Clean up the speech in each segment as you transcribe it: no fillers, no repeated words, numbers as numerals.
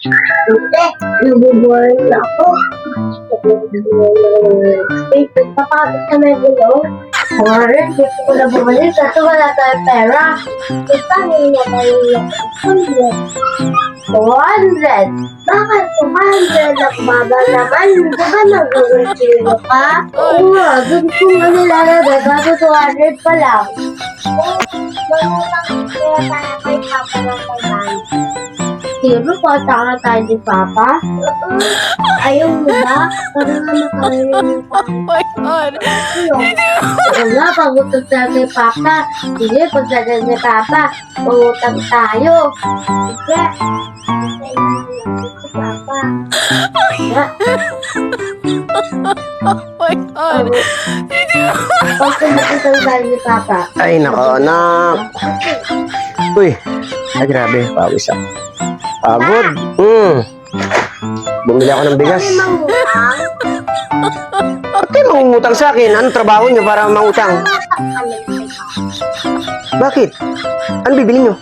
Hindi, nabubuhay na ako. Wait, papagod ka na gulo? Warren, gusto ko na bumalik kasi wala tayong pera. Ito, hindi na tayo yung 200. Bakit 200? Nagbaba naman. Di ba nag-retiro ka? Oo nga, dun ko nga nilalagay. Bago 200 pa lang. Mangutang kaya tayo kay Papa ng 500. Sino po, tanga tayo ni Papa? Ayaw mo ba? Para nga makalimutan. Oh my God! Oo nga, pangutang tayo kay Papa. Sige, pagdagan ni Papa, pangutang tayo. Sige. Papa. Oh my God! Pagdagan tayo ni Papa. Ay, nako, anak. Uy, ay grabe, pawis ako. Pagod. Bumili ako ng bigas. Ay, mangutang. Ba't kayo mangungutang sa akin? Anong trabaho nyo para mangutang? Bakit? Ano bibili nyo?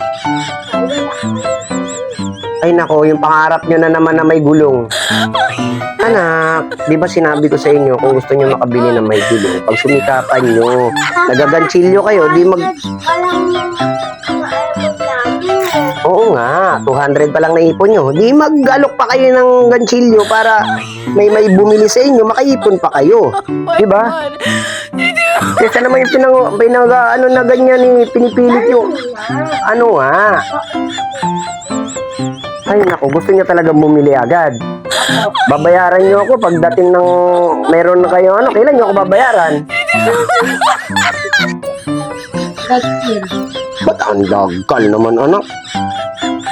Ay nako, yung pangarap nyo na naman na may gulong. Anak, di ba sinabi ko sa inyo kung gusto nyo makabili ng may gulong, pag sumikapan nyo, nagaganchilyo kayo, di mag... Oo nga, 200 pa lang naipon nyo. Di mag-alok pa kayo ng ganchilyo para may bumili sa inyo, makaipon pa kayo. Di ba? Kesa naman yung ano na ganyan, pinipilit nyo. Ano nga? Ay naku, gusto niya talaga bumili agad. Babayaran niyo ako pagdating ng meron na kayo ano, kailan niyo ako babayaran? Next year. Ba't ang dagal naman anak?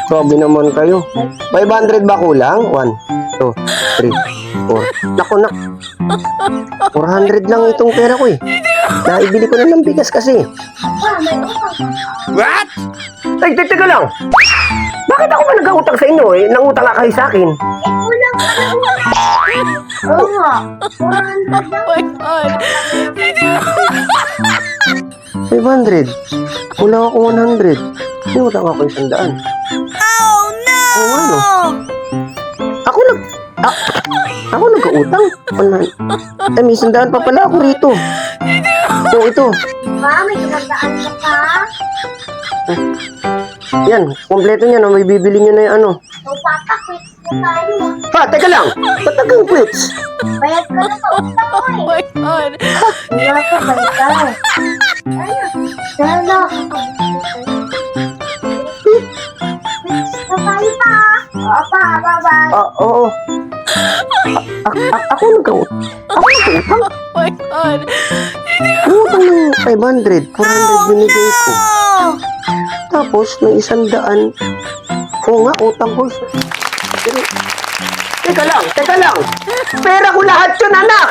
Grabe naman kayo. 500 ba kulang? 1, 2, 3, 4. Naku nak. 400 lang itong pera ko eh. Naibili ko na ng bigas kasi. What? Ay, teka lang. Bakit ako ba nag-utang sa inyo eh? Nangutang ka kayo sa akin. Kulang ka na Oo nga. 400 lang. Oh my God! 500. Kulang ako 100. Nangutang ako 100. Oh no! Oo ano? Ako nag-utang. Ay, may 100 pa pala ako rito. Ito. Ma, may kumandaan ka pa? Yan, kompleto niya na may bibili niyo na yung ano. So, Papa, quit mo tayo. Pa, teka lang. Ba't nagang quits? Bayad ka na sa utang mo Oh my God! Wala ka, bayad ka. Ayun. Sana. Quit na tayo pa. Papa, bye-bye. Oo. Ako nag-utang. Oh my God! Utang ng 500. 400 binigay ko. Tapos, ng 100. Oo nga, utang ko. Pero, teka lang. Pera ko lahat yun, anak!